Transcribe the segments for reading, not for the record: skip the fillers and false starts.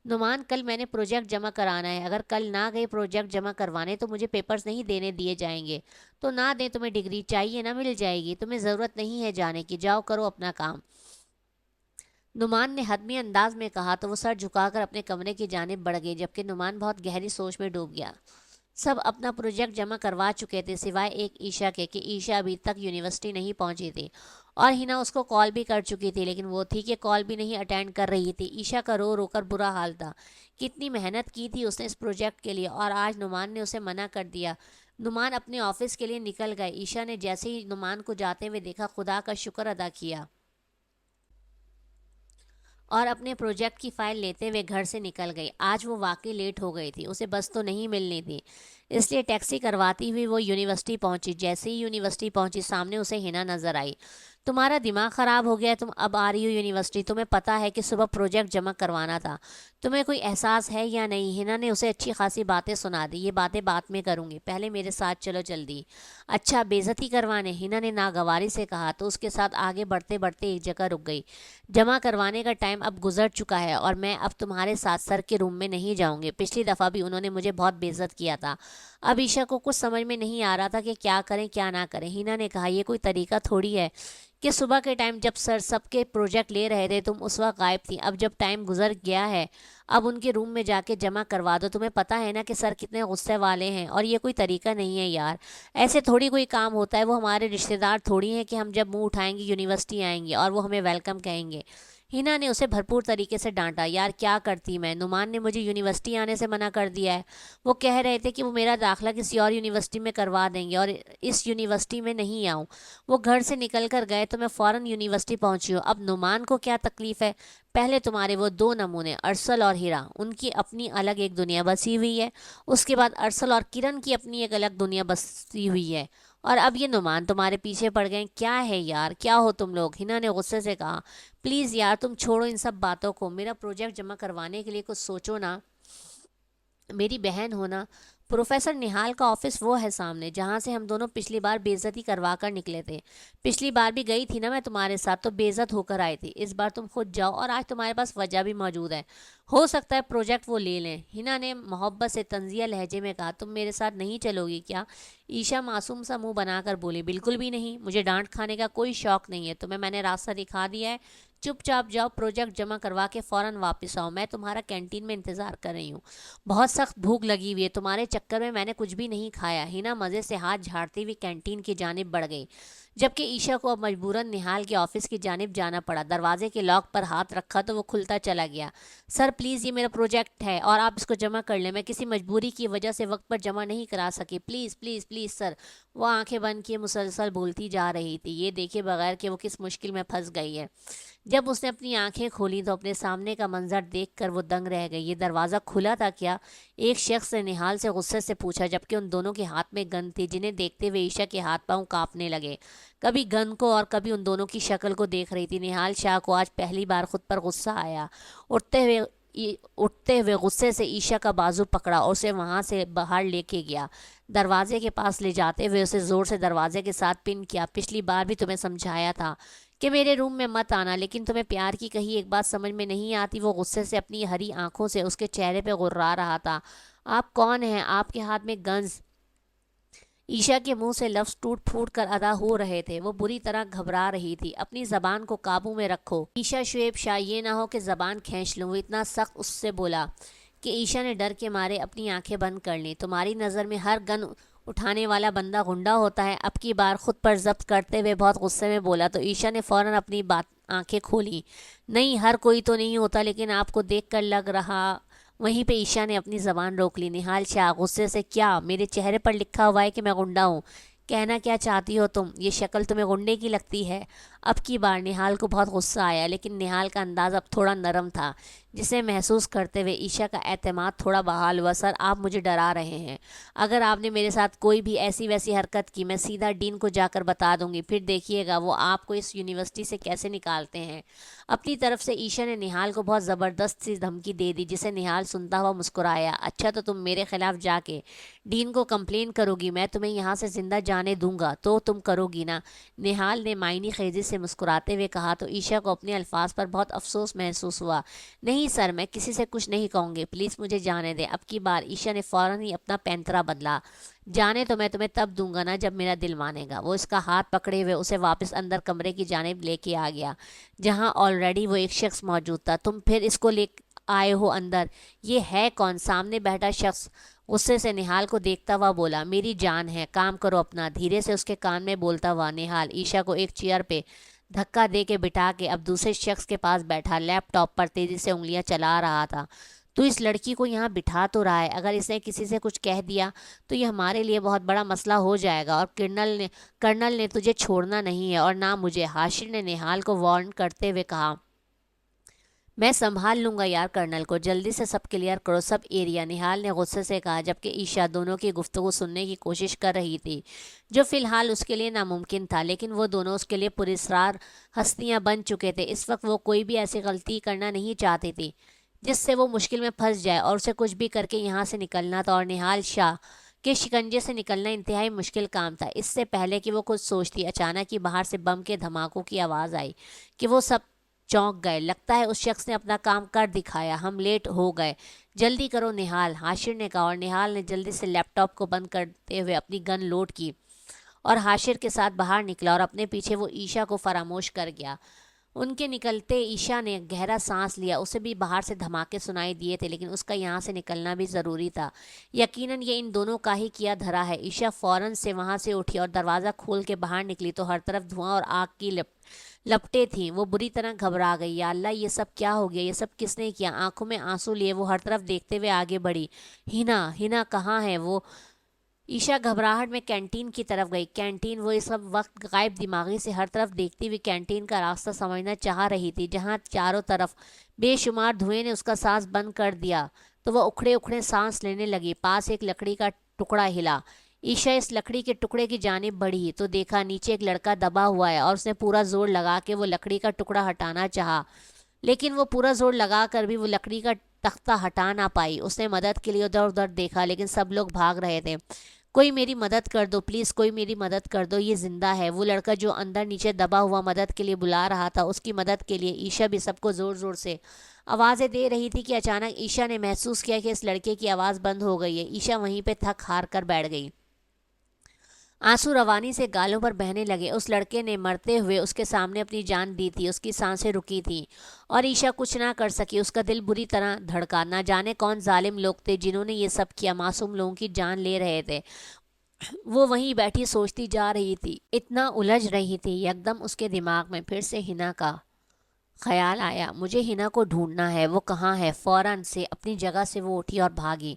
نعمان کل میں نے پروجیکٹ جمع کرانا ہے، اگر کل نہ گئے پروجیکٹ جمع کروانے تو مجھے پیپرز نہیں دینے دیے جائیں گے۔ تو نہ دیں، تمہیں ڈگری چاہیے نہ مل جائے گی، تمہیں ضرورت نہیں ہے جانے کی، جاؤ کرو اپنا کام۔ نعمان نے حتمی انداز میں کہا تو وہ سر جھکا کر اپنے کمرے کی جانب بڑھ گئی، جبکہ نعمان بہت گہری سوچ میں ڈوب گیا۔ سب اپنا پروجیکٹ جمع کروا چکے تھے سوائے ایک عیشا کے، کہ عیشا ابھی تک یونیورسٹی نہیں پہنچی تھی، اور ہنا اس کو کال بھی کر چکی تھی، لیکن وہ تھی کہ کال بھی نہیں اٹینڈ کر رہی تھی۔ عیشا کا رو رو کر برا حال تھا۔ کتنی محنت کی تھی اس نے اس پروجیکٹ کے لیے، اور آج نعمان نے اسے منع کر دیا۔ نعمان اپنے آفس کے لیے نکل گئے۔ عیشا نے جیسے ہی نعمان کو جاتے ہوئے دیکھا، خدا کا شکر ادا کیا اور اپنے پروجیکٹ کی فائل لیتے ہوئے گھر سے نکل گئی۔ آج وہ واقعی لیٹ ہو گئی تھی، اسے بس تو نہیں ملنی تھی، اس لیے ٹیکسی کرواتی ہوئی وہ یونیورسٹی پہنچی۔ جیسے ہی یونیورسٹی پہنچی، سامنے اسے ہنا نظر آئی۔ تمہارا دماغ خراب ہو گیا ہے، تم اب آ رہی ہو یونیورسٹی؟ تمہیں پتہ ہے کہ صبح پروجیکٹ جمع کروانا تھا، تمہیں کوئی احساس ہے یا نہیں؟ ہنا نے اسے اچھی خاصی باتیں سنا دی۔ یہ باتیں بعد میں کروں گی، پہلے میرے ساتھ چلو جلدی۔ اچھا، بے عزتی کروانے؟ ہنا نے ناگواری سے کہا تو اس کے ساتھ آگے بڑھتے بڑھتے ایک جگہ رک گئی۔ جمع کروانے کا ٹائم اب گزر چکا ہے، اور میں اب تمہارے ساتھ سر کے روم میں نہیں جاؤں گی۔ پچھلی دفعہ بھی انہوں نے مجھے بہت بے عزت کیا تھا۔ اب عیشا کو کچھ سمجھ میں نہیں آ رہا تھا کہ کیا کریں کیا نہ کریں۔ ہینا نے کہا، یہ کوئی طریقہ تھوڑی ہے کہ صبح کے ٹائم جب سر سب کے پروجیکٹ لے رہے تھے تم اس وقت غائب تھی، اب جب ٹائم گزر گیا ہے اب ان کے روم میں جا کے جمع کروا دو۔ تمہیں پتہ ہے نا کہ سر کتنے غصے والے ہیں، اور یہ کوئی طریقہ نہیں ہے یار، ایسے تھوڑی کوئی کام ہوتا ہے، وہ ہمارے رشتہ دار تھوڑی ہیں کہ ہم جب منہ اٹھائیں گے یونیورسٹی آئیں گے اور وہ ہمیں ویلکم کہیں گے۔ ہینا نے اسے بھرپور طریقے سے ڈانٹا، یار کیا کرتی میں، نعمان نے مجھے یونیورسٹی آنے سے منع کر دیا ہے، وہ کہہ رہے تھے کہ وہ میرا داخلہ کسی اور یونیورسٹی میں کروا دیں گے اور اس یونیورسٹی میں نہیں آؤں۔ وہ گھر سے نکل کر گئے تو میں فوراً یونیورسٹی پہنچی ہوں۔ اب نعمان کو کیا تکلیف ہے؟ پہلے تمہارے وہ دو نمونے ارسل اور ہیرا، ان کی اپنی الگ ایک دنیا بسی ہوئی ہے، اس کے بعد ارسل اور کرن کی اپنی ایک الگ دنیا بسی ہوئی ہے، اور اب یہ نعمان تمہارے پیچھے پڑ گئے۔ کیا ہے یار، کیا ہو تم لوگ؟ ہنا نے غصے سے کہا، پلیز یار تم چھوڑو ان سب باتوں کو، میرا پروجیکٹ جمع کروانے کے لیے کچھ سوچو نا، میری بہن ہونا۔ پروفیسر نہال کا آفس وہ ہے سامنے، جہاں سے ہم دونوں پچھلی بار بے عزتی کروا کر نکلے تھے۔ پچھلی بار بھی گئی تھی نا میں تمہارے ساتھ، تو بے عزت ہو کر آئی تھی، اس بار تم خود جاؤ، اور آج تمہارے پاس وجہ بھی موجود ہے، ہو سکتا ہے پروجیکٹ وہ لے لیں۔ ہنا نے محبت سے طنزیہ لہجے میں کہا، تم میرے ساتھ نہیں چلو گی کیا؟ عیشا معصوم سا منہ بنا کر بولی، بالکل بھی نہیں، مجھے ڈانٹ کھانے کا کوئی شوق نہیں ہے، تمہیں میں نے راستہ دکھا دیا ہے، چپ چاپ جاؤ پروجیکٹ جمع کروا کے فوراً واپس آؤ، میں تمہارا کینٹین میں انتظار کر رہی ہوں، بہت سخت بھوک لگی ہوئی ہے، تمہارے چکر میں نے کچھ بھی نہیں کھایا۔ ہنا مزے سے ہاتھ جھاڑتی ہوئی کینٹین کی جانب بڑھ گئی، جبکہ عیشا کو اب مجبوراً نہال کے آفس کی جانب جانا پڑا۔ دروازے کے لاک پر ہاتھ رکھا تو وہ کھلتا چلا گیا۔ سر پلیز، یہ میرا پروجیکٹ ہے اور آپ اس کو جمع کر لیں، میں کسی مجبوری کی وجہ سے وقت پر جمع نہیں کرا سکی، پلیز پلیز پلیز سر۔ وہ آنکھیں بند کیے مسلسل بولتی جا رہی تھی، یہ دیکھے بغیر کہ وہ کس مشکل میں پھنس گئی ہے۔ جب اس نے اپنی آنکھیں کھولیں تو اپنے سامنے کا منظر دیکھ کر وہ دنگ رہ گئی۔ یہ دروازہ کھلا تھا کیا؟ ایک شخص نے نہال سے غصے سے پوچھا، جبکہ ان دونوں کے ہاتھ میں گن تھی، جنہیں دیکھتے ہوئے عیشا کے ہاتھ پاؤں کانپنے لگے، کبھی گن کو اور کبھی ان دونوں کی شکل کو دیکھ رہی تھی۔ نہال شاہ کو آج پہلی بار خود پر غصہ آیا۔ اٹھتے ہوئے غصے سے عیشا کا بازو پکڑا اور اسے وہاں سے باہر لے کے گیا، دروازے کے پاس لے جاتے ہوئے اسے زور سے دروازے کے ساتھ پن کیا۔ پچھلی بار بھی تمہیں سمجھایا تھا کہ میرے روم میں مت آنا، لیکن تمہیں پیار کی کہی ایک بات سمجھ میں نہیں آتی؟ وہ غصے سے اپنی ہری آنکھوں سے اس کے چہرے پہ غرا رہا تھا۔ آپ کون ہیں؟ آپ کے ہاتھ میں گنز؟ عیشا کے منہ سے لفظ ٹوٹ پھوٹ کر ادا ہو رہے تھے، وہ بری طرح گھبرا رہی تھی۔ اپنی زبان کو قابو میں رکھو عیشا، شعیب شاہ، یہ نہ ہو کہ زبان کھینچ لوں۔ وہ اتنا سخت اس سے بولا کہ عیشا نے ڈر کے مارے اپنی آنکھیں بند کر لیں۔ تمہاری نظر میں ہر گن اٹھانے والا بندہ غنڈہ ہوتا ہے؟ اب کی بار خود پر ضبط کرتے ہوئے بہت غصے میں بولا تو عیشا نے فوراً اپنی آنکھیں کھولی۔ نہیں، ہر کوئی تو نہیں ہوتا، لیکن آپ کو دیکھ کر لگ رہا۔ وہیں پہ عیشا نے اپنی زبان روک لی۔ نہال شاہ غصے سے، کیا میرے چہرے پر لکھا ہوا ہے کہ میں غنڈہ ہوں؟ کہنا کیا چاہتی ہو تم؟ یہ شکل تمہیں غنڈے کی لگتی ہے؟ اب کی بار نہال کو بہت غصہ آیا، لیکن نہال کا انداز اب تھوڑا نرم تھا، جسے محسوس کرتے ہوئے عیشا کا اعتماد تھوڑا بحال ہوا۔ سر، آپ مجھے ڈرا رہے ہیں، اگر آپ نے میرے ساتھ کوئی بھی ایسی ویسی حرکت کی میں سیدھا ڈین کو جا کر بتا دوں گی، پھر دیکھیے گا وہ آپ کو اس یونیورسٹی سے کیسے نکالتے ہیں۔ اپنی طرف سے عیشا نے نہال کو بہت زبردست سی دھمکی دے دی، جسے نہال سنتا ہوا مسکرایا۔ اچھا، تو تم میرے خلاف جا کے ڈین کو کمپلین کرو گی؟ میں تمہیں یہاں سے زندہ جانے دوں گا تو تم کرو گی نا؟ نہال نے معنی خیزی سے مسکراتے ہوئے کہا تو عیشا کو اپنے الفاظ پر بہت افسوس محسوس ہوا۔ نہیں سر، میں کسی سے کچھ نہیں کہوں گی، پلیز مجھے جانے دیں۔ اب کی بار عیشا نے فوراً ہی اپنا پینترا بدلا۔ جانے تو میں تمہیں تب دوں گا نا جب میرا دل مانے گا۔ وہ اس کا ہاتھ پکڑے ہوئے اسے واپس اندر کمرے کی جانب لے کے آ گیا جہاں آلریڈی وہ ایک شخص موجود تھا۔ تم پھر اس کو لے آئے ہو اندر؟ یہ ہے کون؟ سامنے بیٹھا شخص غصے سے نہال کو دیکھتا ہوا بولا۔ میری جان ہے، کام کرو اپنا، دھیرے سے اس کے کان میں بولتا ہوا نہال عیشا کو ایک چیئر پہ دھکا دے کے بٹھا کے اب دوسرے شخص کے پاس بیٹھا لیپ ٹاپ پر تیزی سے انگلیاں چلا رہا تھا۔ تو اس لڑکی کو یہاں بٹھا تو رہا ہے، اگر اس نے کسی سے کچھ کہہ دیا تو یہ ہمارے لیے بہت بڑا مسئلہ ہو جائے گا، اور کرنل نے تجھے چھوڑنا نہیں ہے اور نہ مجھے، حاشر نے نہال کو وارن کرتے ہوئے کہا۔ میں سنبھال لوں گا یار کرنل کو، جلدی سے سب کلیئر کرو، سب ایریا، نہال نے غصے سے کہا جبکہ عیشا دونوں کی گفتگو سننے کی کوشش کر رہی تھی جو فی الحال اس کے لیے ناممکن تھا، لیکن وہ دونوں اس کے لیے پراسرار ہستیاں بن چکے تھے۔ اس وقت وہ کوئی بھی ایسی غلطی کرنا نہیں چاہتی تھی جس سے وہ مشکل میں پھنس جائے، اور اسے کچھ بھی کر کے یہاں سے نکلنا تھا، اور نہال شاہ کے شکنجے سے نکلنا انتہائی مشکل کام تھا۔ اس سے پہلے کہ وہ کچھ سوچتی اچانک ہی باہر سے بم کے دھماکوں کی آواز آئی کہ وہ سب چونک گئے۔ لگتا ہے اس شخص نے اپنا کام کر دکھایا، ہم لیٹ ہو گئے، جلدی کرو نہال، حاشر نے کہا، اور نہال نے جلدی سے لیپ ٹاپ کو بند کرتے ہوئے اپنی گن لوڈ کی اور حاشر کے ساتھ باہر نکلا، اور اپنے پیچھے وہ عیشا کو فراموش کر گیا۔ ان کے نکلتے عیشا نے گہرا سانس لیا، اسے بھی باہر سے دھماکے سنائی دیے تھے لیکن اس کا یہاں سے نکلنا بھی ضروری تھا، یقیناً یہ ان دونوں کا ہی کیا دھرا ہے۔ عیشا فوراً سے وہاں سے اٹھی اور دروازہ کھول کے باہر نکلی تو ہر طرف دھواں اور آگ کی لپٹیں تھیں۔ وہ بری طرح گھبرا گئی، یا اللہ یہ سب کیا ہو گیا، یہ سب کس نے کیا؟ آنکھوں میں آنسو لیے وہ ہر طرف دیکھتے ہوئے آگے بڑھی۔ ہینا کہاں ہے وہ؟ عیشا گھبراہٹ میں کینٹین کی طرف گئی۔ کینٹین، وہ اس وقت غائب دماغی سے ہر طرف دیکھتی ہوئی کینٹین کا راستہ سمجھنا چاہ رہی تھی جہاں چاروں طرف بے شمار دھوئیں نے اس کا سانس بند کر دیا تو وہ اکھڑے اکھڑے سانس لینے لگی۔ پاس ایک لکڑی کا ٹکڑا ہلا۔ عیشا اس لکڑی کے ٹکڑے کی جانب بڑھی تو دیکھا نیچے ایک لڑکا دبا ہوا ہے، اور اس نے پورا زور لگا کے وہ لکڑی کا ٹکڑا ہٹانا چاہا لیکن وہ پورا زور لگا کر بھی وہ لکڑی کا تختہ ہٹا نہ پائی۔ اس نے مدد کے لیے ادھر ادھر دیکھا لیکن سب لوگ بھاگ رہے تھے۔ کوئی میری مدد کر دو پلیز، کوئی میری مدد کر دو، یہ زندہ ہے۔ وہ لڑکا جو اندر نیچے دبا ہوا مدد کے لیے بلا رہا تھا، اس کی مدد کے لیے عیشا بھی سب کو زور زور سے آوازیں دے رہی تھی کہ اچانک عیشا نے محسوس کیا کہ اس لڑکے کی آواز بند ہو گئی ہے۔ عیشا وہیں پہ تھک ہار کر بیٹھ گئی، آنسو روانی سے گالوں پر بہنے لگے۔ اس لڑکے نے مرتے ہوئے اس کے سامنے اپنی جان دی تھی، اس کی سانسیں رکی تھیں اور عیشا کچھ نہ کر سکی۔ اس کا دل بری طرح دھڑکا، نہ جانے کون ظالم لوگ تھے جنہوں نے یہ سب کیا، معصوم لوگوں کی جان لے رہے تھے۔ وہ وہیں بیٹھی سوچتی جا رہی تھی، اتنا الجھ رہی تھی، یکدم اس کے دماغ میں پھر سے ہینا کا خیال آیا۔ مجھے ہینا کو ڈھونڈنا ہے، وہ کہاں ہے؟ فوراً سے اپنی جگہ سے وہ اٹھی اور بھاگی۔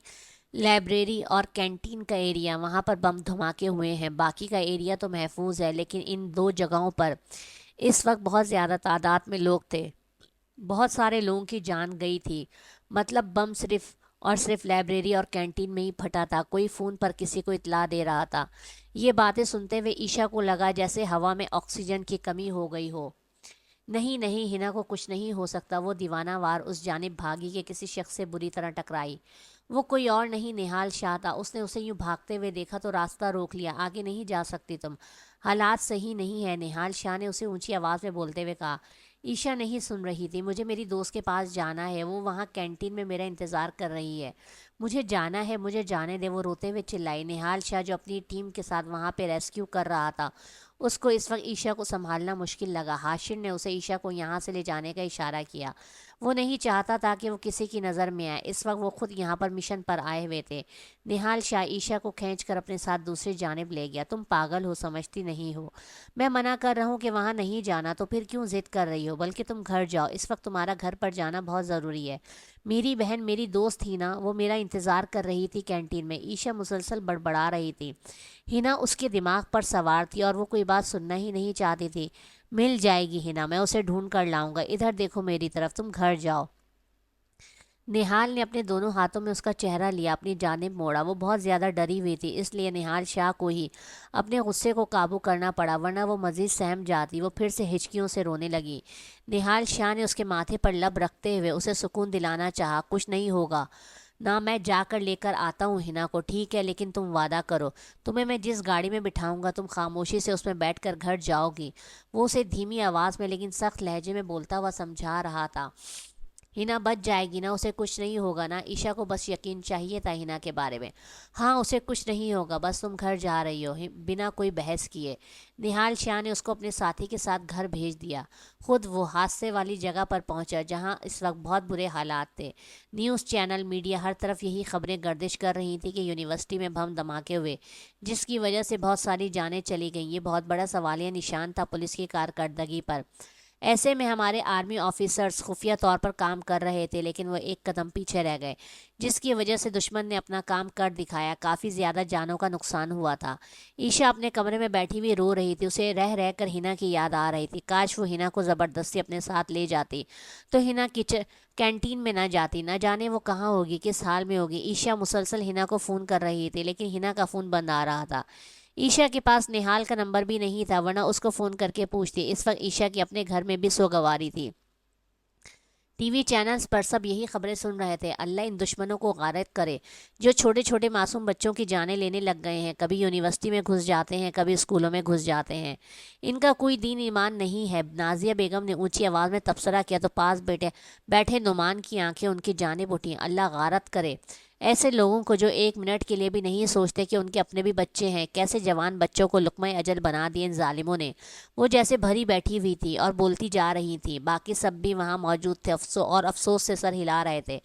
لائبریری اور کینٹین کا ایریا، وہاں پر بم دھماکے ہوئے ہیں، باقی کا ایریا تو محفوظ ہے لیکن ان دو جگہوں پر اس وقت بہت زیادہ تعداد میں لوگ تھے، بہت سارے لوگوں کی جان گئی تھی۔ مطلب بم صرف لائبریری اور کینٹین میں ہی پھٹا تھا، کوئی فون پر کسی کو اطلاع دے رہا تھا۔ یہ باتیں سنتے ہوئے عیشا کو لگا جیسے ہوا میں آکسیجن کی کمی ہو گئی ہو۔ نہیں ہینا کو کچھ نہیں ہو سکتا، وہ دیوانہ وار اس جانب بھاگی کہ کسی شخص سے بری طرح ٹکرائی۔ وہ کوئی اور نہیں نہال شاہ تھا۔ اس نے اسے یوں بھاگتے ہوئے دیکھا تو راستہ روک لیا۔ آگے نہیں جا سکتی تم، حالات صحیح نہیں ہے، نہال شاہ نے اسے اونچی آواز میں بولتے ہوئے کہا۔ عیشا نہیں سن رہی تھی۔ مجھے میری دوست کے پاس جانا ہے، وہ وہاں کینٹین میں میرا انتظار کر رہی ہے، مجھے جانا ہے، مجھے جانے دے، وہ روتے ہوئے چلائی۔ نہال شاہ جو اپنی ٹیم کے ساتھ وہاں پہ ریسکیو کر رہا تھا، اس کو اس وقت عیشا کو سنبھالنا مشکل لگا۔ حاشر نے اسے عیشا کو یہاں سے لے جانے کا اشارہ کیا۔ وہ نہیں چاہتا تھا کہ وہ کسی کی نظر میں آئے، اس وقت وہ خود یہاں پر مشن پر آئے ہوئے تھے۔ نہال شاہ عیشا کو کھینچ کر اپنے ساتھ دوسری جانب لے گیا۔ تم پاگل ہو، سمجھتی نہیں ہو، میں منع کر رہا ہوں کہ وہاں نہیں جانا، تو پھر کیوں ضد کر رہی ہو؟ بلکہ تم گھر جاؤ، اس وقت تمہارا گھر پر جانا بہت ضروری ہے۔ میری بہن، میری دوست تھی نا، وہ میرا انتظار کر رہی تھی کینٹین میں۔ عیشا مسلسل بڑبڑا رہی تھی۔ ہینا اس کے دماغ پر سوار تھی اور وہ کوئی بات سننا ہی نہیں چاہتی تھی۔ مل جائے گی ہینا، میں اسے ڈھونڈ کر لاؤں گا، ادھر دیکھو میری طرف، تم گھر جاؤ۔ نہال نے اپنے دونوں ہاتھوں میں اس کا چہرہ لیا، اپنی جانب موڑا۔ وہ بہت زیادہ ڈری ہوئی تھی، اس لیے نہال شاہ کو ہی اپنے غصے کو قابو کرنا پڑا، ورنہ وہ مزید سہم جاتی۔ وہ پھر سے ہچکیوں سے رونے لگی۔ نہال شاہ نے اس کے ماتھے پر لب رکھتے ہوئے اسے سکون دلانا چاہا۔ کچھ نہیں ہوگا نہ میں جا کر لے کر آتا ہوں ہنا کو، ٹھیک ہے، لیکن تم وعدہ کرو، تمہیں میں جس گاڑی میں بٹھاؤں گا تم خاموشی سے اس میں بیٹھ کر گھر جاؤ گی۔ وہ اسے دھیمی آواز میں لیکن سخت لہجے میں بولتا ہوا سمجھا رہا تھا۔ ہنا بچ جائے گی نا، اسے کچھ نہیں ہوگا نا؟ عائشہ کو بس یقین چاہیے تھا ہنا کے بارے میں۔ ہاں اسے کچھ نہیں ہوگا، بس تم گھر جا رہی ہو۔ بنا کوئی بحث کیے نہال شاہ نے اس کو اپنے ساتھی کے ساتھ گھر بھیج دیا۔ خود وہ حادثے والی جگہ پر پہنچا جہاں اس وقت بہت برے حالات تھے۔ نیوز چینل، میڈیا، ہر طرف یہی خبریں گردش کر رہی تھیں کہ یونیورسٹی میں بم دھماکے ہوئے جس کی وجہ سے بہت ساری جانیں چلی گئیں۔ یہ بہت بڑا سوالیہ نشان تھا پولیس کی کارکردگی پر۔ ایسے میں ہمارے آرمی آفیسرز خفیہ طور پر کام کر رہے تھے، لیکن وہ ایک قدم پیچھے رہ گئے جس کی وجہ سے دشمن نے اپنا کام کر دکھایا۔ کافی زیادہ جانوں کا نقصان ہوا تھا۔ عائشہ اپنے کمرے میں بیٹھی ہوئی رو رہی تھی، اسے رہ رہ کر ہنا کی یاد آ رہی تھی۔ کاش وہ ہنا کو زبردستی اپنے ساتھ لے جاتی تو ہنا کینٹین میں نہ جاتی، نہ جانے وہ کہاں ہوگی، کس حال میں ہوگی۔ عائشہ مسلسل ہنا کو فون کر رہی تھی لیکن ہنا کا فون بند آ رہا تھا۔ عائشہ کے پاس نہال کا نمبر بھی نہیں تھا، ورنہ اس کو فون کر کے پوچھتی۔ اس وقت عائشہ کی اپنے گھر میں بھی سوگواری تھی۔ ٹی وی چینلز پر سب یہی خبریں سن رہے تھے۔ اللہ ان دشمنوں کو غارت کرے جو چھوٹے چھوٹے معصوم بچوں کی جانیں لینے لگ گئے ہیں، کبھی یونیورسٹی میں گھس جاتے ہیں، کبھی اسکولوں میں گھس جاتے ہیں۔ ان کا کوئی دین ایمان نہیں ہے۔ نازیہ بیگم نے اونچی آواز میں تبصرہ کیا تو پاس بیٹھے نعمان کی آنکھیں ان کی جانب اٹھیں۔ اللہ غارت کرے ایسے لوگوں کو جو ایک منٹ کے لیے بھی نہیں سوچتے کہ ان کے اپنے بھی بچے ہیں۔ کیسے جوان بچوں کو لقمہ اجل بنا دیے ان ظالموں نے۔ وہ جیسے بھری بیٹھی ہوئی تھی اور بولتی جا رہی تھی، باقی سب بھی وہاں موجود تھے اور افسوس سے سر ہلا رہے تھے۔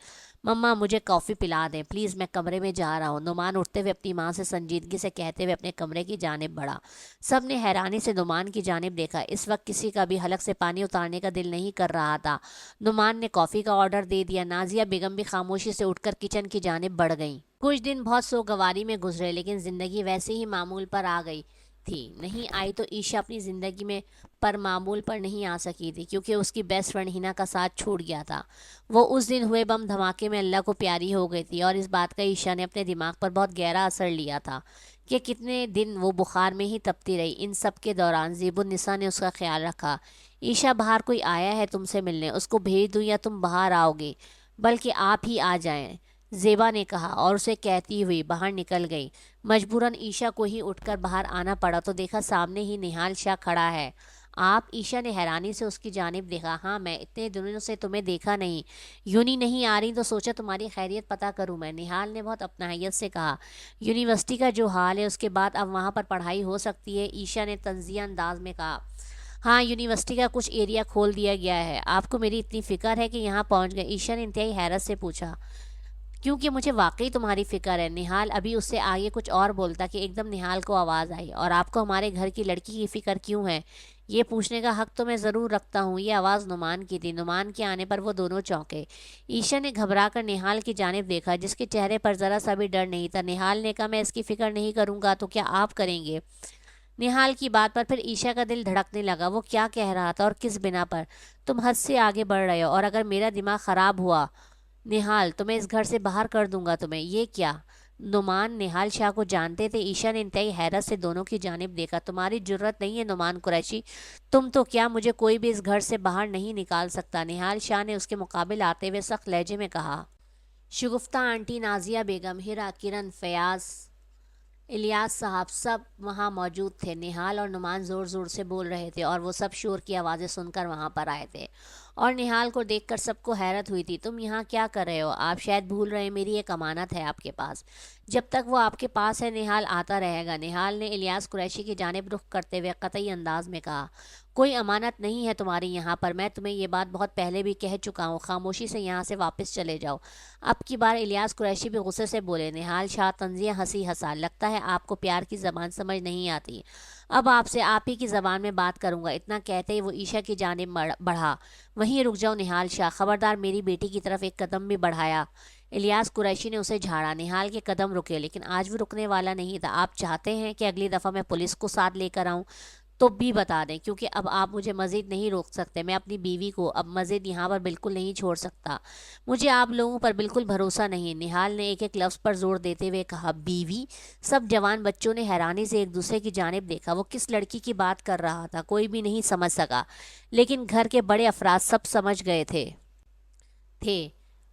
مما مجھے کافی پلا دیں پلیز، میں کمرے میں جا رہا ہوں، نعمان اٹھتے ہوئے اپنی ماں سے سنجیدگی سے کہتے ہوئے اپنے کمرے کی جانب بڑھا۔ سب نے حیرانی سے نعمان کی جانب دیکھا۔ اس وقت کسی کا بھی حلق سے پانی اتارنے کا دل نہیں کر رہا تھا۔ نعمان نے کافی کا آرڈر دے دیا۔ نازیہ بیگم بھی خاموشی سے اٹھ کر کچن کی جانب بڑھ گئیں۔ کچھ دن بہت سوگواری میں گزرے لیکن زندگی ویسے ہی معمول پر آ گئی تھی۔ نہیں آئی تو عائشہ اپنی زندگی میں پر معمول پر نہیں آ سکی تھی کیونکہ اس کی بیسٹ فرینڈ ہنا کا ساتھ چھوٹ گیا تھا۔ وہ اس دن ہوئے بم دھماکے میں اللہ کو پیاری ہو گئی تھی اور اس بات کا عائشہ نے اپنے دماغ پر بہت گہرا اثر لیا تھا کہ کتنے دن وہ بخار میں ہی تپتی رہی۔ ان سب کے دوران زیب النساء نے اس کا خیال رکھا۔ عائشہ باہر کوئی آیا ہے تم سے ملنے، اس کو بھیج دوں یا تم باہر آؤ گے؟ بلکہ آپ ہی آ جائیں، زیبا نے کہا اور اسے کہتی ہوئی باہر نکل گئی۔ مجبوراً عائشہ کو ہی اٹھ کر باہر آنا پڑا تو دیکھا سامنے ہی نہال شاہ کھڑا ہے۔ آپ؟ عائشہ نے حیرانی سے اس کی جانب دیکھا۔ ہاں میں اتنے دنوں سے تمہیں دیکھا نہیں، یونی نہیں آ رہی تو سوچا تمہاری خیریت پتہ کروں میں، نہال نے بہت اپنائیت سے کہا۔ یونیورسٹی کا جو حال ہے اس کے بعد اب وہاں پر پڑھائی ہو سکتی ہے، عائشہ نے طنزیہ انداز میں کہا۔ ہاں یونیورسٹی کا کچھ ایریا کھول دیا گیا ہے۔ آپ کو میری اتنی فکر ہے کہ یہاں پہنچ گئے؟ عائشہ نے انتہائی حیرت سے پوچھا۔ کیونکہ مجھے واقعی تمہاری فکر ہے۔ نہال ابھی اس سے آگے کچھ اور بولتا کہ ایک دم نہال کو آواز آئی، اور آپ کو ہمارے گھر کی لڑکی کی فکر کیوں ہے؟ یہ پوچھنے کا حق تو میں ضرور رکھتا ہوں۔ یہ آواز نعمان کی تھی۔ نعمان کے آنے پر وہ دونوں چونکے۔ عائشہ نے گھبرا کر نہال کی جانب دیکھا جس کے چہرے پر ذرا سا بھی ڈر نہیں تھا۔ نہال نے کہا میں اس کی فکر نہیں کروں گا تو کیا آپ کریں گے؟ نہال کی بات پر پھر عائشہ کا دل دھڑکنے لگا۔ وہ کیا کہہ رہا تھا اور کس بنا پر؟ تم حد سے آگے بڑھ رہے ہو، اور اگر میرا دماغ خراب ہوا نہال تو میں اس گھر سے باہر کر دوں گا تمہیں۔ یہ کیا؟ نعمان نہال شاہ کو جانتے تھے؟ عائشہ نے انتہائی حیرت سے دونوں کی جانب دیکھا۔ تمہاری جرت نہیں ہے نعمان قریشی، تم تو کیا مجھے کوئی بھی اس گھر سے باہر نہیں نکال سکتا، نہال شاہ نے اس کے مقابل آتے ہوئے سخت لہجے میں کہا۔ شگفتہ آنٹی، نازیہ بیگم، ہیرا، کرن، فیاض، الیاس صاحب سب وہاں موجود تھے۔ نہال اور نعمان زور زور سے بول رہے تھے اور وہ سب شور کی آوازیں سن کر وہاں پر آئے تھے، اور نہال کو دیکھ کر سب کو حیرت ہوئی تھی۔ تم یہاں کیا کر رہے ہو؟ آپ شاید بھول رہے ہیں میری ایک امانت ہے آپ کے پاس، جب تک وہ آپ کے پاس ہے نہال آتا رہے گا۔ نہال نے الیاس قریشی کی جانب رخ کرتے ہوئے قطعی انداز میں کہا۔ کوئی امانت نہیں ہے تمہاری یہاں پر، میں تمہیں یہ بات بہت پہلے بھی کہہ چکا ہوں، خاموشی سے یہاں سے واپس چلے جاؤ۔ اب کی بار الیاس قریشی بھی غصے سے بولے۔ نہال شاہ طنزیہ ہنسی ہنسا۔ لگتا ہے آپ کو پیار کی زبان سمجھ نہیں آتی، اب آپ سے آپ ہی کی زبان میں بات کروں گا۔ اتنا کہتے ہی وہ عائشہ کی جانب بڑھا۔ وہیں رک جاؤ نہال شاہ، خبردار میری بیٹی کی طرف ایک قدم بھی بڑھایا۔ الیاس قریشی نے اسے جھاڑا۔ نہال کے قدم رکے لیکن آج وہ رکنے والا نہیں تھا۔ آپ چاہتے ہیں کہ اگلی دفعہ میں پولیس کو ساتھ لے کر آؤں تو بھی بتا دیں، کیونکہ اب آپ مجھے مزید نہیں روک سکتے۔ میں اپنی بیوی کو اب مزید یہاں پر بالکل نہیں چھوڑ سکتا، مجھے آپ لوگوں پر بالکل بھروسہ نہیں۔ نہال نے ایک ایک لفظ پر زور دیتے ہوئے کہا۔ بیوی؟ سب جوان بچوں نے حیرانی سے ایک دوسرے کی جانب دیکھا۔ وہ کس لڑکی کی بات کر رہا تھا کوئی بھی نہیں سمجھ سکا، لیکن گھر کے بڑے افراد سب سمجھ گئے تھے۔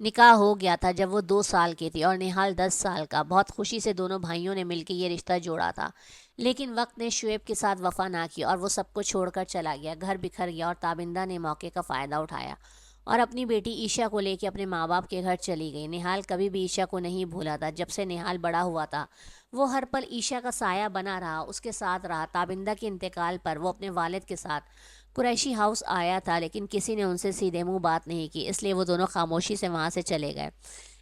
نکاح ہو گیا تھا جب وہ 2 سال کی تھی اور نہال 10 سال کا۔ بہت خوشی سے دونوں بھائیوں نے مل کے یہ رشتہ جوڑا تھا، لیکن وقت نے شعیب کے ساتھ وفا نہ کی اور وہ سب کو چھوڑ کر چلا گیا۔ گھر بکھر گیا اور تابندہ نے موقع کا فائدہ اٹھایا اور اپنی بیٹی عیشا کو لے کے اپنے ماں باپ کے گھر چلی گئی۔ نہال کبھی بھی عیشا کو نہیں بھولا تھا۔ جب سے نہال بڑا ہوا تھا وہ ہر پل عیشا کا سایہ بنا رہا، اس کے ساتھ رہا۔ تابندہ کے انتقال پر وہ اپنے والد کے ساتھ قریشی ہاؤس آیا تھا، لیکن کسی نے ان سے سیدھے منہ بات نہیں کی، اس لیے وہ دونوں خاموشی سے وہاں سے چلے گئے۔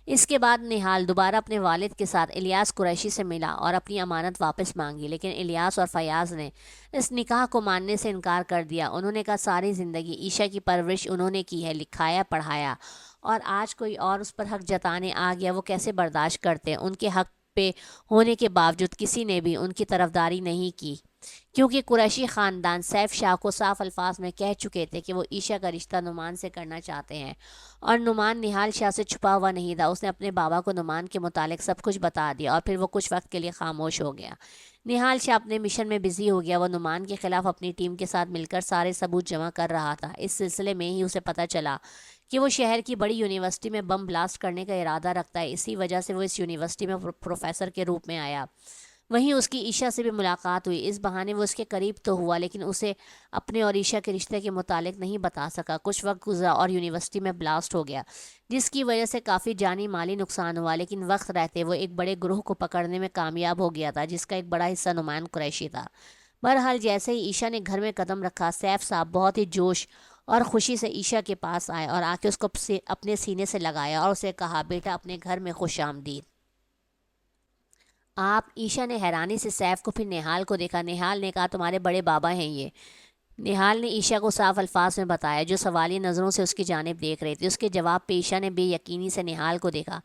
اس کے بعد نہال دوبارہ اپنے والد کے ساتھ الیاس قریشی سے ملا اور اپنی امانت واپس مانگی، لیکن الیاس اور فیاض نے اس نکاح کو ماننے سے انکار کر دیا۔ انہوں نے کہا ساری زندگی عیشا کی پرورش انہوں نے کی ہے، لکھایا پڑھایا، اور آج کوئی اور اس پر حق جتانے آ گیا، وہ کیسے برداشت کرتے؟ ان کے حق پہ ہونے کے باوجود کسی نے بھی ان کی طرفداری نہیں کی، کیونکہ قریشی خاندان سیف شاہ کو صاف الفاظ میں کہہ چکے تھے کہ وہ عیشا کا رشتہ نعمان سے کرنا چاہتے ہیں، اور نعمان نہال شاہ سے چھپا ہوا نہیں تھا۔ اس نے اپنے بابا کو نعمان کے متعلق سب کچھ بتا دیا اور پھر وہ کچھ وقت کے لیے خاموش ہو گیا۔ نہال شاہ اپنے مشن میں بزی ہو گیا۔ وہ نعمان کے خلاف اپنی ٹیم کے ساتھ مل کر سارے ثبوت جمع کر رہا تھا۔ اس سلسلے میں ہی اسے پتہ چلا کہ وہ شہر کی بڑی یونیورسٹی میں بم بلاسٹ کرنے کا ارادہ رکھتا ہے، اسی وجہ سے وہ اس یونیورسٹی میں پروفیسر کے روپ میں آیا۔ وہیں اس کی عیشا سے بھی ملاقات ہوئی، اس بہانے وہ اس کے قریب تو ہوا، لیکن اسے اپنے اور عیشا کے رشتے کے متعلق نہیں بتا سکا۔ کچھ وقت گزرا اور یونیورسٹی میں بلاسٹ ہو گیا، جس کی وجہ سے کافی جانی مالی نقصان ہوا، لیکن وقت رہتے وہ ایک بڑے گروہ کو پکڑنے میں کامیاب ہو گیا تھا، جس کا ایک بڑا حصہ نعمان قریشی تھا۔ بہرحال جیسے ہی عیشا نے گھر میں قدم رکھا، سیف صاحب بہت ہی جوش اور خوشی سے عیشا کے پاس آئے اور آ کے اس کو اپنے سینے سے لگایا اور اسے کہا بیٹا اپنے گھر میں خوش آمدید۔ آپ؟ عیشا نے حیرانی سے سیف کو پھر نہال کو دیکھا۔ نہال نے کہا تمہارے بڑے بابا ہیں یہ۔ نہال نے عیشا کو صاف الفاظ میں بتایا، جو سوالیہ نظروں سے اس کی جانب دیکھ رہی تھی۔ اس کے جواب پہ عیشا نے بے یقینی سے نہال کو دیکھا۔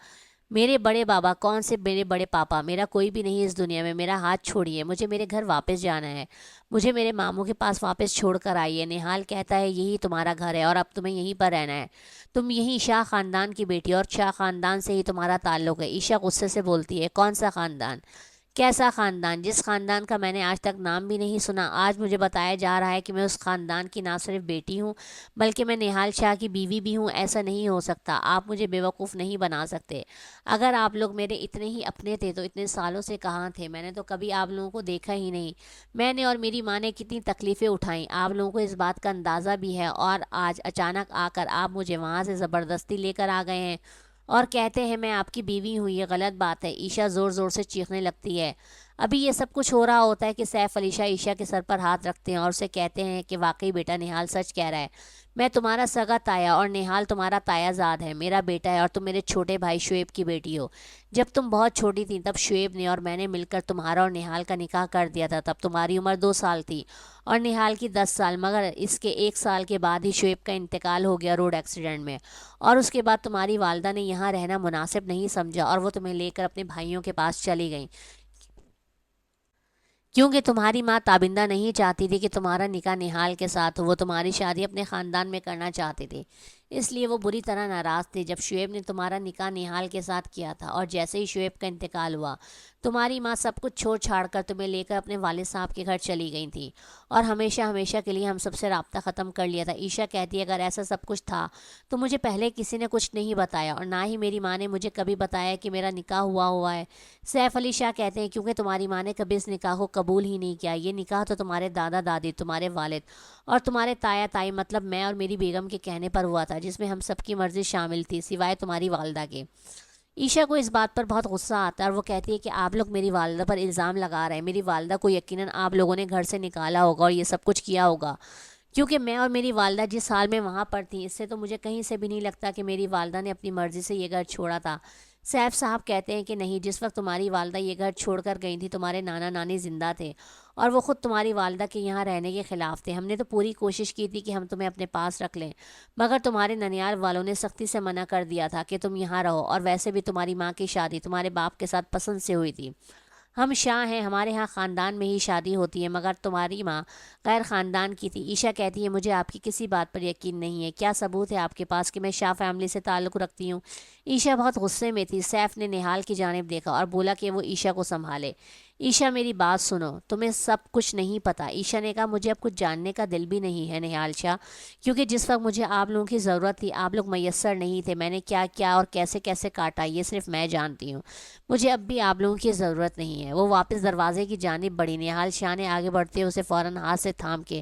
میرے بڑے بابا؟ کون سے میرے بڑے پاپا؟ میرا کوئی بھی نہیں اس دنیا میں، میرا ہاتھ چھوڑیے، مجھے میرے گھر واپس جانا ہے، مجھے میرے ماموں کے پاس واپس چھوڑ کر آئیے۔ نہال کہتا ہے یہی تمہارا گھر ہے اور اب تمہیں یہیں پر رہنا ہے، تم یہی شاہ خاندان کی بیٹی اور شاہ خاندان سے ہی تمہارا تعلق ہے۔ عیشا غصے سے بولتی ہے کون سا خاندان؟ کیسا خاندان؟ جس خاندان کا میں نے آج تک نام بھی نہیں سنا۔ آج مجھے بتایا جا رہا ہے کہ میں اس خاندان کی نہ صرف بیٹی ہوں بلکہ میں نہال شاہ کی بیوی بھی ہوں۔ ایسا نہیں ہو سکتا، آپ مجھے بیوقوف نہیں بنا سکتے۔ اگر آپ لوگ میرے اتنے ہی اپنے تھے تو اتنے سالوں سے کہاں تھے؟ میں نے تو کبھی آپ لوگوں کو دیکھا ہی نہیں۔ میں نے اور میری ماں نے کتنی تکلیفیں اٹھائیں، آپ لوگوں کو اس بات کا اندازہ بھی ہے، اور آج اچانک آ کر آپ مجھے وہاں سے زبردستی لے کر آ گئے ہیں اور کہتے ہیں میں آپ کی بیوی ہوں۔ یہ غلط بات ہے۔ عیشا زور زور سے چیخنے لگتی ہے۔ ابھی یہ سب کچھ ہو رہا ہوتا ہے کہ سیف علی شاہ عیشا کے سر پر ہاتھ رکھتے ہیں اور اسے کہتے ہیں کہ واقعی بیٹا نہال سچ کہہ رہا ہے، میں تمہارا سگا تایا اور نہال تمہارا تایا زاد ہے، میرا بیٹا ہے اور تم میرے چھوٹے بھائی شعیب کی بیٹی ہو۔ جب تم بہت چھوٹی تھی تب شعیب نے اور میں نے مل کر تمہارا اور نہال کا نکاح کر دیا تھا۔ تب تمہاری عمر 2 سال تھی اور نہال کی 10 سال، مگر اس کے 1 سال کے بعد ہی شعیب کا انتقال ہو گیا روڈ ایکسیڈنٹ میں، اور اس کے بعد تمہاری والدہ نے یہاں رہنا مناسب نہیں سمجھا اور وہ تمہیں لے کر اپنے بھائیوں کے پاس چلی گئیں، کیونکہ تمہاری ماں تابندہ نہیں چاہتی تھی کہ تمہارا نکاح نہال کے ساتھ ہو، وہ تمہاری شادی اپنے خاندان میں کرنا چاہتی تھی، اس لیے وہ بری طرح ناراض تھی جب شعیب نے تمہارا نکاح نہال کے ساتھ کیا تھا۔ اور جیسے ہی شعیب کا انتقال ہوا تمہاری ماں سب کچھ چھوڑ چھاڑ کر تمہیں لے کر اپنے والد صاحب کے گھر چلی گئی تھی اور ہمیشہ ہمیشہ کے لیے ہم سب سے رابطہ ختم کر لیا تھا۔ عیشا کہتی ہے اگر ایسا سب کچھ تھا تو مجھے پہلے کسی نے کچھ نہیں بتایا، اور نہ ہی میری ماں نے مجھے کبھی بتایا کہ میرا نکاح ہوا ہے۔ سیف علی شاہ کہتے ہیں کیونکہ تمہاری ماں نے کبھی اس نکاح کو قبول ہی نہیں کیا۔ یہ نکاح تو تمہارے دادا دادی، تمہارے والد اور تمہارے تایا تائی، مطلب میں اور میری بیگم کے کہنے پر ہوا تھا، جس میں ہم سب کی مرضی شامل تھی سوائے تمہاری والدہ کے۔ عیشا کو اس بات پر بہت غصہ آتا ہے اور وہ کہتی ہے کہ آپ لوگ میری والدہ پر الزام لگا رہے ہیں، میری والدہ کو یقیناً آپ لوگوں نے گھر سے نکالا ہوگا اور یہ سب کچھ کیا ہوگا، کیونکہ میں اور میری والدہ جس حال میں وہاں پر تھیں، اس سے تو مجھے کہیں سے بھی نہیں لگتا کہ میری والدہ نے اپنی مرضی سے یہ گھر چھوڑا تھا۔ سیف صاحب کہتے ہیں کہ نہیں، جس وقت تمہاری والدہ یہ گھر چھوڑ کر گئی تھی تمہارے نانا نانی زندہ تھے اور وہ خود تمہاری والدہ کے یہاں رہنے کے خلاف تھے۔ ہم نے تو پوری کوشش کی تھی کہ ہم تمہیں اپنے پاس رکھ لیں، مگر تمہارے ننیال والوں نے سختی سے منع کر دیا تھا کہ تم یہاں رہو، اور ویسے بھی تمہاری ماں کی شادی تمہارے باپ کے ساتھ پسند سے ہوئی تھی۔ ہم شاہ ہیں، ہمارے ہاں خاندان میں ہی شادی ہوتی ہے، مگر تمہاری ماں غیر خاندان کی تھی۔ عیشا کہتی ہے مجھے آپ کی کسی بات پر یقین نہیں ہے، کیا ثبوت ہے آپ کے پاس کہ میں شاہ فیملی سے تعلق رکھتی ہوں؟ عیشا بہت غصے میں تھی۔ سیف نے نہال کی جانب دیکھا اور بولا کہ وہ عیشا کو سنبھالے۔ عیشا میری بات سنو، تمہیں سب کچھ نہیں پتہ۔ عیشا نے کہا مجھے اب کچھ جاننے کا دل بھی نہیں ہے نہال شاہ، کیونکہ جس وقت مجھے آپ لوگوں کی ضرورت تھی آپ لوگ میسر نہیں تھے۔ میں نے کیا کیا اور کیسے کیسے کاٹا یہ صرف میں جانتی ہوں، مجھے اب بھی آپ لوگوں کی ضرورت نہیں ہے۔ وہ واپس دروازے کی جانب بڑھی۔ نہال شاہ نے آگے بڑھتے اسے فوراً ہاتھ سے تھام کے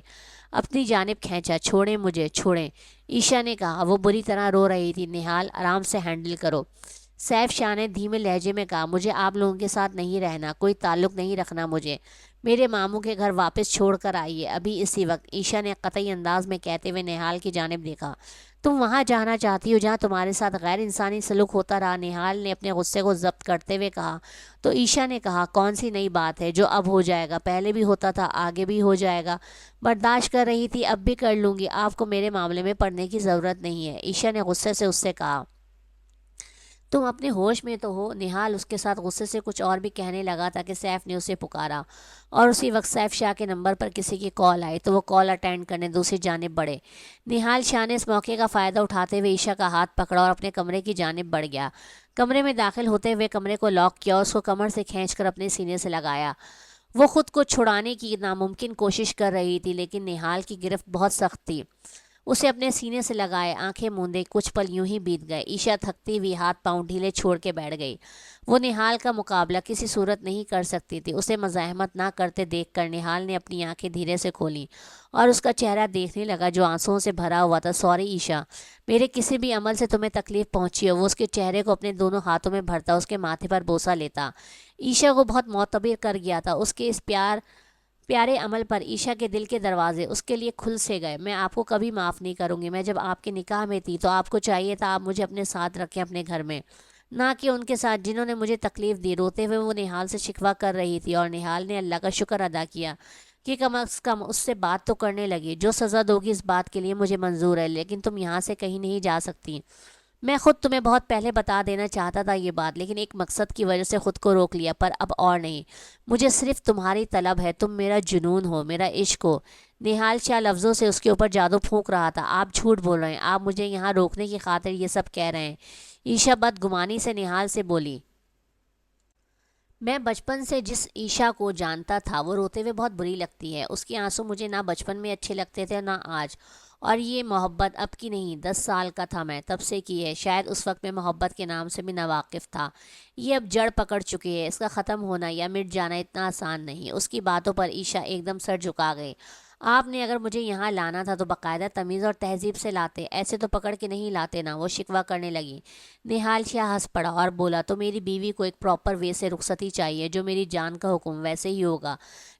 اپنی جانب کھینچا۔ چھوڑیں مجھے، چھوڑیں، عیشا نے کہا۔ وہ بری طرح رو رہی تھی۔ نہال آرام سے ہینڈل کرو، سیف شاہ نے دھیمے لہجے میں کہا۔ مجھے آپ لوگوں کے ساتھ نہیں رہنا، کوئی تعلق نہیں رکھنا مجھے، میرے ماموں کے گھر واپس چھوڑ کر آئیے ابھی اسی وقت۔ عیشا نے قطعی انداز میں کہتے ہوئے نہال کی جانب دیکھا۔ تم وہاں جانا چاہتی ہو جہاں تمہارے ساتھ غیر انسانی سلوک ہوتا رہا؟ نہال نے اپنے غصے کو ضبط کرتے ہوئے کہا۔ تو عیشا نے کہا کون سی نئی بات ہے جو اب ہو جائے گا؟ پہلے بھی ہوتا تھا، آگے بھی ہو جائے گا، برداشت کر رہی تھی اب بھی کر لوں گی، آپ کو میرے معاملے میں پڑنے کی ضرورت نہیں ہے، عیشا نے غصے سے اس سے کہا۔ تم اپنے ہوش میں تو ہو؟ نہال اس کے ساتھ غصے سے کچھ اور بھی کہنے لگا تھا کہ سیف نے اسے پکارا، اور اسی وقت سیف شاہ کے نمبر پر کسی کی کال آئی تو وہ کال اٹینڈ کرنے دوسری جانب بڑھے۔ نہال شاہ نے اس موقع کا فائدہ اٹھاتے ہوئے عیشا کا ہاتھ پکڑا اور اپنے کمرے کی جانب بڑھ گیا۔ کمرے میں داخل ہوتے ہوئے کمرے کو لاک کیا اور اس کو کمر سے کھینچ کر اپنے سینے سے لگایا۔ وہ خود کو چھڑانے کی ناممکن کوشش کر رہی تھی لیکن نہال کی گرفت بہت سخت تھی۔ اسے اپنے سینے سے لگائے، آنکھیں موندے کچھ پل یوں ہی بیت گئے۔ عیشا تھکتی ہوئی ہاتھ پاؤں ڈھیلے چھوڑ کے بیٹھ گئی۔ وہ نہال کا مقابلہ کسی صورت نہیں کر سکتی تھی۔ اسے مزاحمت نہ کرتے دیکھ کر نہال نے اپنی آنکھیں دھیرے سے کھولیں اور اس کا چہرہ دیکھنے لگا جو آنسوؤں سے بھرا ہوا تھا۔ سوری عیشا، میرے کسی بھی عمل سے تمہیں تکلیف پہنچی ہو۔ وہ اس کے چہرے کو اپنے دونوں ہاتھوں میں بھرتا، اس کے ماتھے پر بوسہ لیتا۔ عیشا کو بہت معتبر کر گیا تھا۔ اس کے اس پیارے عمل پر عیشا کے دل کے دروازے اس کے لیے کھل سے گئے۔ میں آپ کو کبھی معاف نہیں کروں گی۔ میں جب آپ کے نکاح میں تھی تو آپ کو چاہیے تھا آپ مجھے اپنے ساتھ رکھیں اپنے گھر میں، نہ کہ ان کے ساتھ جنہوں نے مجھے تکلیف دی۔ روتے ہوئے وہ نہال سے شکوہ کر رہی تھی اور نہال نے اللہ کا شکر ادا کیا کہ کم از کم اس سے بات تو کرنے لگی۔ جو سزا دوگی اس بات کے لیے مجھے منظور ہے، لیکن تم یہاں سے کہیں نہیں جا سکتی۔ میں خود تمہیں بہت پہلے بتا دینا چاہتا تھا یہ بات، لیکن ایک مقصد کی وجہ سے خود کو روک لیا، پر اب اور نہیں۔ مجھے صرف تمہاری طلب ہے، تم میرا جنون ہو، میرا عشق ہو۔ نہال شاہ لفظوں سے اس کے اوپر جادو پھونک رہا تھا۔ آپ جھوٹ بول رہے ہیں، آپ مجھے یہاں روکنے کی خاطر یہ سب کہہ رہے ہیں، عیشا بدگمانی سے نہال سے بولی۔ میں بچپن سے جس عیشا کو جانتا تھا وہ روتے ہوئے بہت بری لگتی ہے۔ اس کے آنسو مجھے نہ بچپن میں اچھے لگتے تھے نہ آج، اور یہ محبت اب کی نہیں، 10 سال کا تھا میں تب سے کی ہے۔ شاید اس وقت میں محبت کے نام سے بھی ناواقف تھا۔ یہ اب جڑ پکڑ چکی ہے، اس کا ختم ہونا یا مٹ جانا اتنا آسان نہیں۔ اس کی باتوں پر عیشا ایک دم سر جھکا گئی۔ آپ نے اگر مجھے یہاں لانا تھا تو باقاعدہ تمیز اور تہذیب سے لاتے، ایسے تو پکڑ کے نہیں لاتے نا، وہ شکوہ کرنے لگی۔ نہال شاہ ہنس پڑا اور بولا، تو میری بیوی کو ایک پراپر وے سے رخصتی چاہیے، جو میری جان کا حکم ویسے ہی ہوگا۔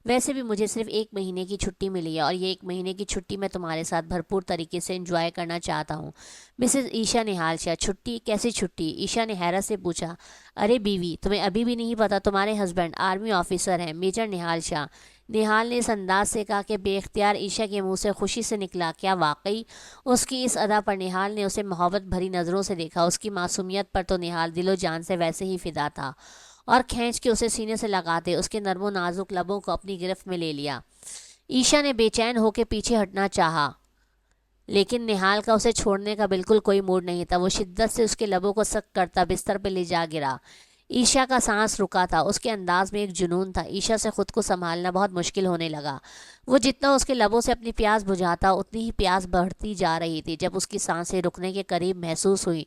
ویسے بھی مجھے صرف 1 مہینے کی چھٹی ملی ہے اور یہ 1 مہینے کی چھٹی میں تمہارے ساتھ بھرپور طریقے سے انجوائے کرنا چاہتا ہوں۔ مسز عیشا نہال شاہ، چھٹی؟ کیسی چھٹی؟ عیشا نے حیرت سے پوچھا۔ ارے بیوی، تمہیں ابھی بھی نہیں پتا تمہارے ہسبینڈ آرمی آفیسر ہیں، میجر نہال شاہ؟ نہال نے اس انداز سے کہا کہ بے اختیار عیشا کے منہ سے خوشی سے نکلا۔ کیا واقعی؟ اس کی اس ادا پر نہال نے اسے محبت بھری نظروں سے دیکھا۔ اس کی معصومیت پر تو نہال دل و جان سے ویسے ہی فدا تھا، اور کھینچ کے اسے سینے سے لگاتے اس کے نرم و نازک لبوں کو اپنی گرفت میں لے لیا۔ عیشا نے بے چین ہو کے پیچھے ہٹنا چاہا، لیکن نہال کا اسے چھوڑنے کا بالکل کوئی موڈ نہیں تھا۔ وہ شدت سے اس کے لبوں کو سخت کرتا بستر پہ لے جا گرا۔ عیشا کا سانس رکا تھا، اس کے انداز میں ایک جنون تھا۔ عیشا سے خود کو سنبھالنا بہت مشکل ہونے لگا۔ وہ جتنا اس کے لبوں سے اپنی پیاس بجھاتا اتنی ہی پیاس بڑھتی جا رہی تھی۔ جب اس کی سانسیں رکنے کے قریب محسوس ہوئی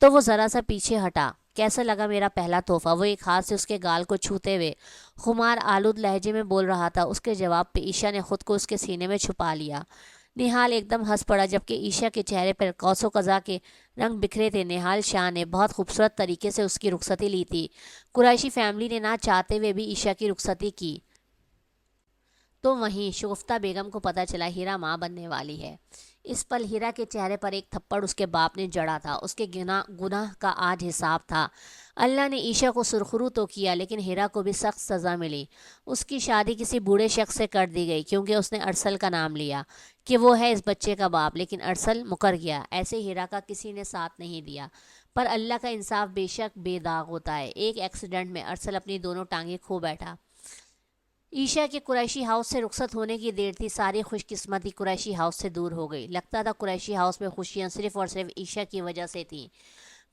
تو وہ ذرا سا پیچھے ہٹا۔ کیسا لگا میرا پہلا تحفہ؟ وہ ایک ہاتھ سے اس کے گال کو چھوتے ہوئے خمار آلود لہجے میں بول رہا تھا۔ اس کے جواب پہ عیشا نے خود کو اس کے سینے میں چھپا لیا۔ نہال ایک دم ہنس پڑا، جبکہ عیشا کے چہرے پر قوس و قزح کے رنگ بکھرے تھے۔ نہال شاہ نے بہت خوبصورت طریقے سے اس کی رخصتی لی تھی۔ قریشی فیملی نے نہ چاہتے ہوئے بھی عیشا کی رخصتی کی۔ تو وہیں شگفتہ بیگم کو پتہ چلا ہیرا ماں بننے والی ہے۔ اس پل ہیرا کے چہرے پر ایک تھپڑ اس کے باپ نے جڑا تھا۔ اس کے گناہ کا آج حساب تھا۔ اللہ نے عیشا کو سرخرو تو کیا، لیکن ہیرا کو بھی سخت سزا ملی۔ اس کی شادی کسی بوڑھے شخص سے کر دی گئی کیونکہ اس نے ارسل کا نام لیا کہ وہ ہے اس بچے کا باپ، لیکن ارسل مکر گیا۔ ایسے ہیرا کا کسی نے ساتھ نہیں دیا، پر اللہ کا انصاف بے شک بے داغ ہوتا ہے۔ ایک ایکسیڈنٹ میں ارسل اپنی دونوں ٹانگیں کھو بیٹھا۔ عیشا کے قریشی ہاؤس سے رخصت ہونے کی دیر تھی۔ ساری خوش قسمتی قریشی ہاؤس سے دور ہو گئی۔ لگتا تھا قریشی ہاؤس میں خوشیاں صرف اور صرف عیشا کی وجہ سے تھیں۔